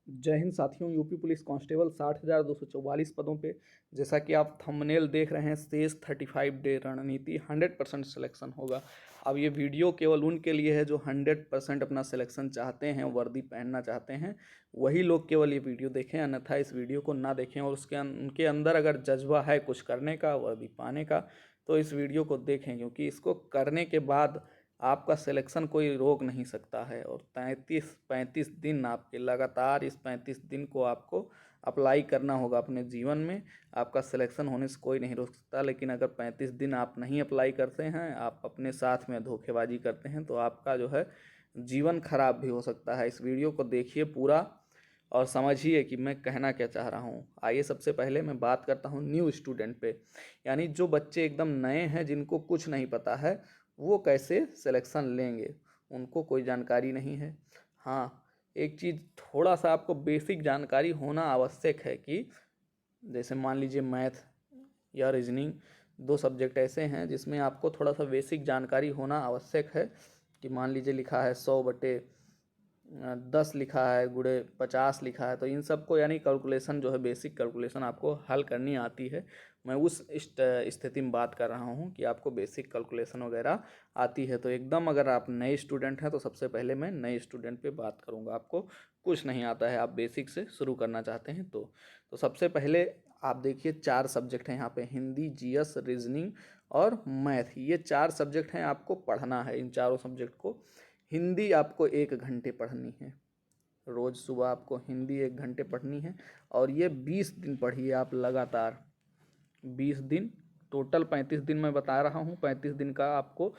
जय हिंद साथियों। UP police constable 60,244 पदों पे, जैसा कि आप थंबनेल देख रहे हैं, शेष 35 डे रणनीति 100% सिलेक्शन होगा। अब ये वीडियो केवल उनके लिए है जो 100% अपना सिलेक्शन चाहते हैं, वर्दी पहनना चाहते हैं, वही लोग केवल ये वीडियो देखें, अन्यथा इस वीडियो को ना देखें। और उनके अंदर अगर जज्बा है कुछ करने का, वर्दी पाने का, तो इस वीडियो को देखें, क्योंकि इसको करने के बाद आपका सिलेक्शन कोई रोक नहीं सकता है। और 35 दिन आपके लगातार, इस 35 दिन को आपको अप्लाई करना होगा अपने जीवन में। आपका सिलेक्शन होने से कोई नहीं रोक सकता। लेकिन अगर 35 दिन आप नहीं अप्लाई करते हैं, आप अपने साथ में धोखेबाजी करते हैं, तो आपका जो है जीवन खराब भी हो सकता है। इस वीडियो को देखिए पूरा और समझिए कि मैं कहना क्या चाह रहा हूँ। आइए सबसे पहले मैं बात करता हूँ न्यू स्टूडेंट पे, यानी जो बच्चे एकदम नए हैं, जिनको कुछ नहीं पता है, वो कैसे सिलेक्शन लेंगे, उनको कोई जानकारी नहीं है। हाँ, एक चीज़ थोड़ा सा आपको बेसिक जानकारी होना आवश्यक है कि जैसे मान लीजिए मैथ या रीजनिंग, दो सब्जेक्ट ऐसे हैं जिसमें आपको थोड़ा सा बेसिक जानकारी होना आवश्यक है। कि मान लीजिए लिखा है 100/10 लिखा है, गुणे 50 लिखा है, तो इन सबको यानी कैलकुलेशन जो है, बेसिक कैलकुलेशन आपको हल करनी आती है। मैं उस स्थिति में बात कर रहा हूँ कि आपको बेसिक कैलकुलेशन वगैरह आती है। तो एकदम अगर आप नए स्टूडेंट हैं, तो सबसे पहले मैं नए स्टूडेंट पे बात करूँगा। आपको कुछ नहीं आता है, आप बेसिक से शुरू करना चाहते हैं तो सबसे पहले आप देखिए 4 सब्जेक्ट हैं यहाँ पे, हिंदी, जीएस, रीजनिंग और मैथ। ये 4 सब्जेक्ट हैं, आपको पढ़ना है इन चारों सब्जेक्ट को। हिंदी आपको 1 घंटे पढ़नी है, रोज़ सुबह आपको हिंदी 1 घंटे पढ़नी है। और ये 20 दिन पढ़िए आप लगातार, 20 दिन, टोटल 35 दिन मैं बता रहा हूँ, 35 दिन का आपको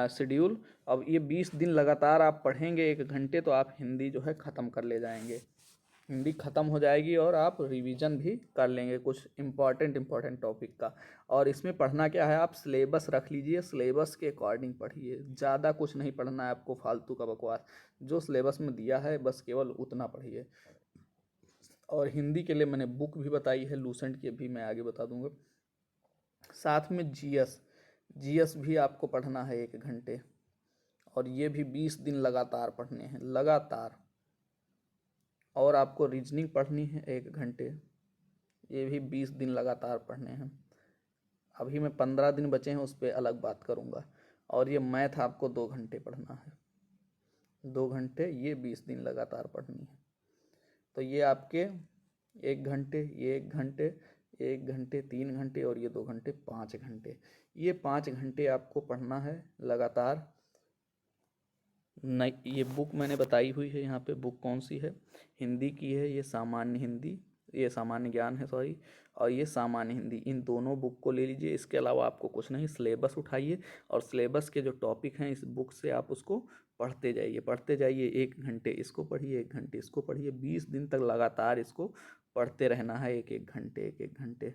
शेड्यूल। अब ये 20 दिन लगातार आप पढ़ेंगे 1 घंटे, तो आप हिंदी जो है ख़त्म कर ले जाएंगे। हिंदी ख़त्म हो जाएगी और आप रिवीजन भी कर लेंगे कुछ इम्पॉर्टेंट टॉपिक का। और इसमें पढ़ना क्या है, आप सिलेबस रख लीजिए, सिलेबस के अकॉर्डिंग पढ़िए, ज़्यादा कुछ नहीं पढ़ना है आपको फालतू का बकवास। जो सिलेबस में दिया है बस केवल उतना पढ़िए। और हिंदी के लिए मैंने बुक भी बताई है, लूसेंट की, भी मैं आगे बता दूंगा। साथ में जीएस, जीएस भी आपको पढ़ना है 1 घंटे, और ये भी 20 दिन लगातार पढ़ने हैं, लगातार। और आपको रीजनिंग पढ़नी है 1 घंटे, ये भी 20 दिन लगातार पढ़ने हैं। अभी मैं 15 दिन बचे हैं, उस पर अलग बात करूँगा। और ये मैथ आपको 2 घंटे पढ़ना है, 2 घंटे, ये 20 दिन लगातार पढ़नी है। तो ये आपके 1 घंटे, ये 1 घंटे, 1 घंटे, 3 घंटे, और ये 2 घंटे, 5 घंटे। ये 5 घंटे आपको पढ़ना है लगातार। नहीं, ये बुक मैंने बताई हुई है यहाँ पे, बुक कौन सी है, हिंदी की है, ये सामान्य हिंदी, ये सामान्य ज्ञान है सॉरी, और ये सामान्य हिंदी, इन दोनों बुक को ले लीजिए। इसके अलावा आपको कुछ नहीं, सिलेबस उठाइए और सिलेबस के जो टॉपिक हैं इस बुक से आप उसको पढ़ते जाइए। 1 घंटे इसको पढ़िए, 1 घंटे इसको पढ़िए, 20 दिन तक लगातार इसको पढ़ते रहना है, 1-1 घंटे, 1-1 घंटे।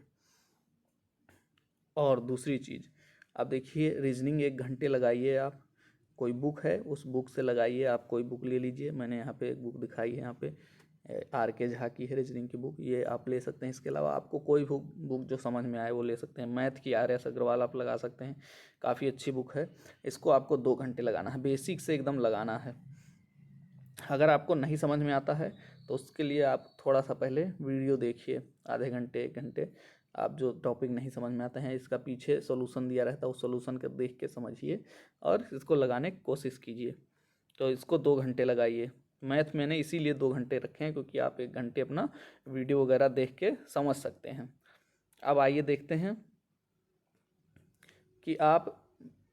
और दूसरी चीज़, अब देखिए रीजनिंग 1 घंटे लगाइए आप, कोई बुक है उस बुक से लगाइए, आप कोई बुक ले लीजिए। मैंने यहाँ पे एक बुक दिखाई है, यहाँ पे R.K. झा की है रीजनिंग की बुक, ये आप ले सकते हैं। इसके अलावा आपको कोई बुक जो समझ में आए वो ले सकते हैं। मैथ की R.S. अग्रवाल आप लगा सकते हैं, काफ़ी अच्छी बुक है। इसको आपको 2 घंटे लगाना है, बेसिक से एकदम लगाना है। अगर आपको नहीं समझ में आता है तो उसके लिए आप थोड़ा सा पहले वीडियो देखिए, आधे घंटे 1 घंटे। आप जो टॉपिक नहीं समझ में आते हैं, इसका पीछे सॉल्यूशन दिया रहता है, उस सॉल्यूशन को देख के समझिए और इसको लगाने की कोशिश कीजिए। तो इसको 2 घंटे लगाइए। मैथ मैंने इसीलिए 2 घंटे रखे हैं, क्योंकि आप 1 घंटे अपना वीडियो वगैरह देख के समझ सकते हैं। अब आइए देखते हैं कि आप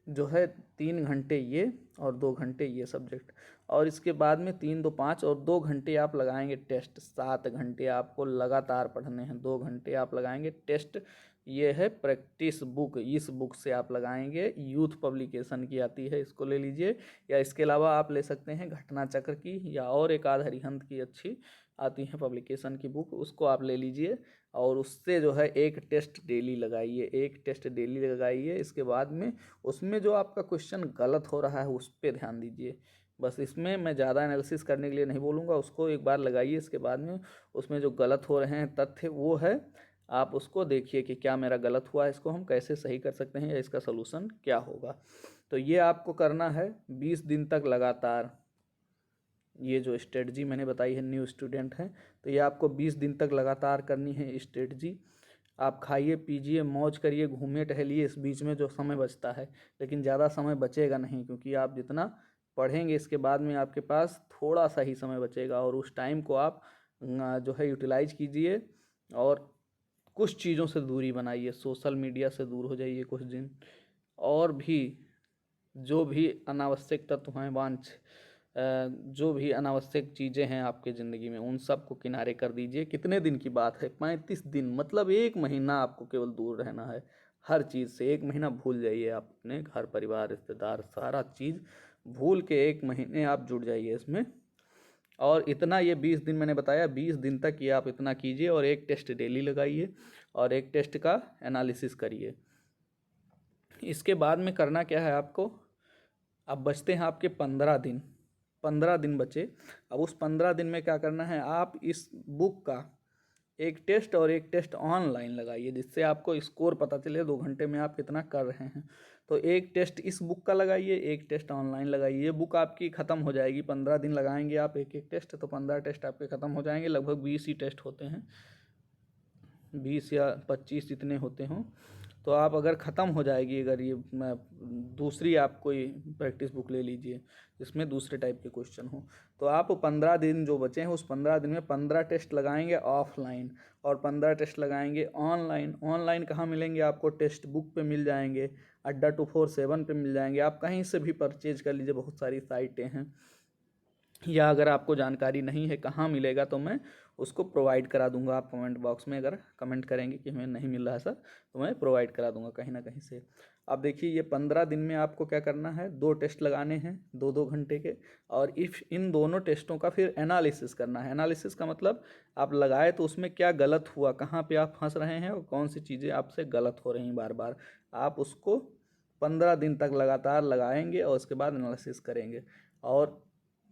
जो है 3 घंटे ये और 2 घंटे ये सब्जेक्ट, और इसके बाद में 3, 2, 5 और 2 घंटे आप लगाएंगे टेस्ट। 7 घंटे आपको लगातार पढ़ने हैं, 2 घंटे आप लगाएंगे टेस्ट। ये है प्रैक्टिस बुक, इस बुक से आप लगाएंगे, यूथ पब्लिकेशन की आती है, इसको ले लीजिए। या इसके अलावा आप ले सकते हैं घटना चक्र की, या और एक आध हरिहंत की अच्छी आती है पब्लिकेशन की बुक, उसको आप ले लीजिए। और उससे जो है 1 टेस्ट डेली लगाइए, 1 टेस्ट डेली लगाइए। इसके बाद में उसमें जो आपका क्वेश्चन गलत हो रहा है उस पर ध्यान दीजिए। बस इसमें मैं ज़्यादा एनालिसिस करने के लिए नहीं बोलूँगा, उसको एक बार लगाइए। इसके बाद में उसमें जो गलत हो रहे हैं तथ्य, वो है, आप उसको देखिए कि क्या मेरा गलत हुआ है, इसको हम कैसे सही कर सकते हैं, या इसका सलूशन क्या होगा। तो ये आपको करना है 20 दिन तक लगातार, ये जो स्ट्रेटजी मैंने बताई है, न्यू स्टूडेंट हैं तो ये आपको 20 दिन तक लगातार करनी है स्ट्रेटजी। आप खाइए पीजिए मौज करिए, घूमिए टहलिए इस बीच में जो समय बचता है, लेकिन ज़्यादा समय बचेगा नहीं, क्योंकि आप जितना पढ़ेंगे इसके बाद में आपके पास थोड़ा सा ही समय बचेगा, और उस टाइम को आप जो है यूटिलाइज कीजिए और कुछ चीज़ों से दूरी बनाइए, सोशल मीडिया से दूर हो जाइए कुछ दिन, और भी जो भी अनावश्यक तत्व हैं जो भी अनावश्यक चीज़ें हैं आपके ज़िंदगी में उन सब को किनारे कर दीजिए। कितने दिन की बात है, 35 दिन, मतलब 1 महीना आपको केवल दूर रहना है हर चीज़ से। 1 महीना भूल जाइए आप अपने घर परिवार रिश्तेदार सारा चीज़ भूल के 1 महीने आप जुट जाइए इसमें। और इतना ये 20 दिन मैंने बताया, 20 दिन तक ये आप इतना कीजिए और एक टेस्ट डेली लगाइए और एक टेस्ट का एनालिसिस करिए। इसके बाद में करना क्या है आपको, अब बचते हैं आपके 15 दिन, 15 दिन बचे। अब उस 15 दिन में क्या करना है, आप इस बुक का एक टेस्ट और एक टेस्ट ऑनलाइन लगाइए, जिससे आपको स्कोर पता चले 2 घंटे में आप कितना कर रहे हैं। तो एक टेस्ट इस बुक का लगाइए, एक टेस्ट ऑनलाइन लगाइए। ये बुक आपकी ख़त्म हो जाएगी, 15 दिन लगाएंगे आप एक एक टेस्ट, तो 15 टेस्ट आपके ख़त्म हो जाएंगे। लगभग 20 ही टेस्ट होते हैं, 20 या 25 जितने होते हों। तो आप अगर ख़त्म हो जाएगी, अगर ये दूसरी आप कोई प्रैक्टिस बुक ले लीजिए जिसमें दूसरे टाइप के क्वेश्चन हो, तो आप 15 दिन जो बचे हैं उस 15 दिन में 15 टेस्ट लगाएंगे ऑफलाइन और 15 टेस्ट लगाएंगे ऑनलाइन। ऑनलाइन कहाँ मिलेंगे आपको, टेक्स्ट बुक पे मिल जाएंगे, अड्डा 247 पे मिल जाएंगे, आप कहीं से भी परचेज कर लीजिए, बहुत सारी साइटें हैं। या अगर आपको जानकारी नहीं है कहाँ मिलेगा तो मैं उसको प्रोवाइड करा दूंगा, आप कमेंट बॉक्स में अगर कमेंट करेंगे कि हमें नहीं मिल रहा है सर, तो मैं प्रोवाइड करा दूंगा कहीं ना कहीं से। अब देखिए ये 15 दिन में आपको क्या करना है, 2 टेस्ट लगाने हैं 2-2 घंटे के, और इफ इन दोनों टेस्टों का फिर एनालिसिस करना है। एनालिसिस का मतलब आप लगाए तो उसमें क्या गलत हुआ, कहाँ पे आप फंस रहे हैं और कौन सी चीज़ें आपसे गलत हो रही हैं बार बार, आप उसको 15 दिन तक लगातार लगाएंगे और उसके बाद एनालिसिस करेंगे और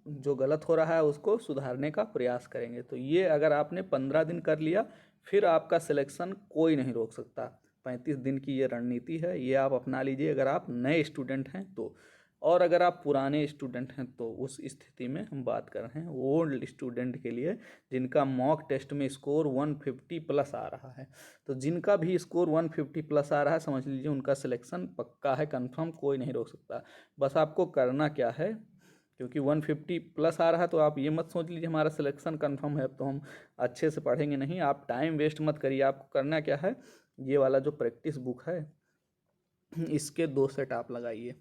जो गलत हो रहा है उसको सुधारने का प्रयास करेंगे। तो ये अगर आपने 15 दिन कर लिया, फिर आपका सिलेक्शन कोई नहीं रोक सकता। 35 दिन की ये रणनीति है, ये आप अपना लीजिए अगर आप नए स्टूडेंट हैं तो। और अगर आप पुराने स्टूडेंट हैं तो उस स्थिति में हम बात कर रहे हैं ओल्ड स्टूडेंट के लिए, जिनका मॉक टेस्ट में स्कोर 150 प्लस आ रहा है। तो जिनका भी स्कोर 150 प्लस आ रहा है समझ लीजिए उनका सिलेक्शन पक्का है, कंफर्म, कोई नहीं रोक सकता। बस आपको करना क्या है, क्योंकि 150 प्लस आ रहा है तो आप ये मत सोच लीजिए हमारा सिलेक्शन कंफर्म है अब तो हम अच्छे से पढ़ेंगे, नहीं, आप टाइम वेस्ट मत करिए। आपको करना क्या है, ये वाला जो प्रैक्टिस बुक है इसके 2 सेट आप लगाइए,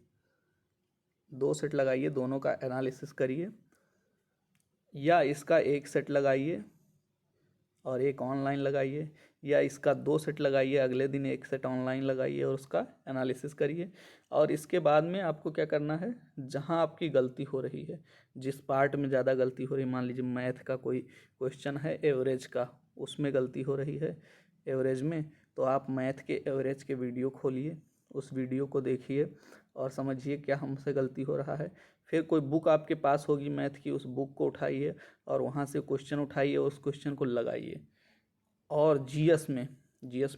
2 सेट लगाइए, दोनों का एनालिसिस करिए, या इसका एक सेट लगाइए और एक ऑनलाइन लगाइए, या इसका 2 सेट लगाइए, अगले दिन एक सेट ऑनलाइन लगाइए और उसका एनालिसिस करिए। और इसके बाद में आपको क्या करना है, जहां आपकी गलती हो रही है, जिस पार्ट में ज़्यादा गलती हो रही है, मान लीजिए मैथ का कोई क्वेश्चन है एवरेज का, उसमें गलती हो रही है एवरेज में, तो आप मैथ के एवरेज के वीडियो खोलिए, उस वीडियो को देखिए और समझिए क्या हमसे गलती हो रहा है। फिर कोई बुक आपके पास होगी मैथ की, उस बुक को उठाइए और वहाँ से क्वेश्चन उठाइए, उस क्वेश्चन को लगाइए। और जीएस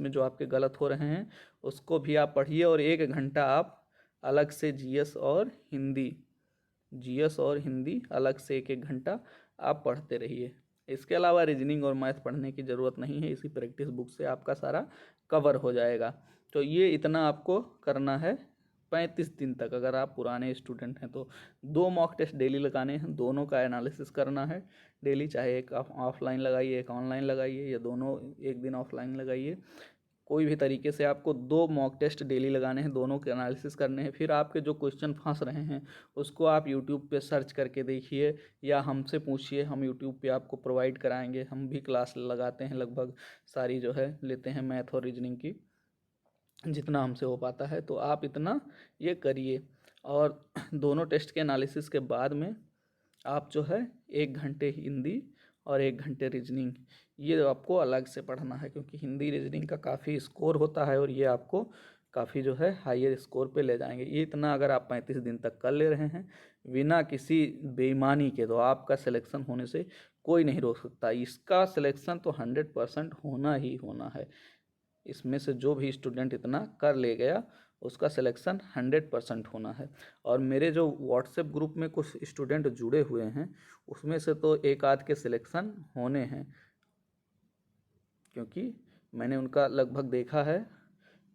में जो आपके गलत हो रहे हैं उसको भी आप पढ़िए, और 1 घंटा आप अलग से जीएस और हिंदी अलग से 1-1 घंटा आप पढ़ते रहिए। इसके अलावा रीजनिंग और मैथ पढ़ने की ज़रूरत नहीं है, इसी प्रैक्टिस बुक से आपका सारा कवर हो जाएगा। तो ये इतना आपको करना है 35 दिन तक। अगर आप पुराने स्टूडेंट हैं तो 2 मॉक टेस्ट डेली लगाने हैं, दोनों का एनालिसिस करना है डेली, चाहे एक आप ऑफलाइन लगाइए एक ऑनलाइन लगाइए, या दोनों एक दिन ऑफलाइन लगाइए, कोई भी तरीके से आपको 2 मॉक टेस्ट डेली लगाने हैं, दोनों के एनालिसिस करने हैं। फिर आपके जो क्वेश्चन फंस रहे हैं उसको आप यूट्यूब पे सर्च करके देखिए या हमसे पूछिए, हम यूट्यूब पे आपको प्रोवाइड कराएंगे। हम भी क्लास लगाते हैं, लगभग सारी जो है लेते हैं मैथ और रीजनिंग की, जितना हमसे हो पाता है। तो आप इतना ये करिए, और दोनों टेस्ट के एनालिसिस के बाद में आप जो है 1 घंटे हिंदी और 1 घंटे रीजनिंग, ये आपको अलग से पढ़ना है, क्योंकि हिंदी रीजनिंग का काफ़ी स्कोर होता है और ये आपको काफ़ी जो है हायर स्कोर पे ले जाएंगे। ये इतना अगर आप 35 दिन तक कर ले रहे हैं बिना किसी बेईमानी के, तो आपका सिलेक्शन होने से कोई नहीं रोक सकता। इसका सिलेक्शन तो 100% होना ही होना है। इसमें से जो भी स्टूडेंट इतना कर ले गया उसका सिलेक्शन 100% होना है। और मेरे जो व्हाट्सएप ग्रुप में कुछ स्टूडेंट जुड़े हुए हैं उसमें से तो एक आध के सिलेक्शन होने हैं, क्योंकि मैंने उनका लगभग देखा है,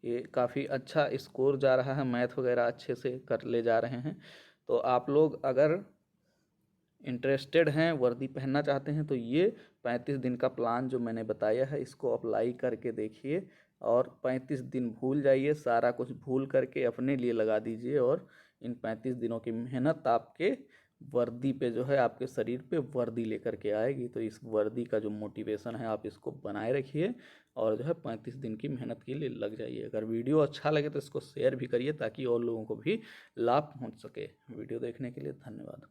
ये काफ़ी अच्छा स्कोर जा रहा है, मैथ वगैरह अच्छे से कर ले जा रहे हैं। तो आप लोग अगर इंटरेस्टेड हैं, वर्दी पहनना चाहते हैं, तो ये 35 दिन का प्लान जो मैंने बताया है इसको अप्लाई करके देखिए। और 35 दिन भूल जाइए, सारा कुछ भूल करके अपने लिए लगा दीजिए, और इन 35 दिनों की मेहनत आपके वर्दी पे जो है, आपके शरीर पे वर्दी लेकर के आएगी। तो इस वर्दी का जो मोटिवेशन है आप इसको बनाए रखिए, और जो है 35 दिन की मेहनत के लिए लग जाइए। अगर वीडियो अच्छा लगे तो इसको शेयर भी करिए ताकि और लोगों को भी लाभ पहुंच सके। वीडियो देखने के लिए धन्यवाद।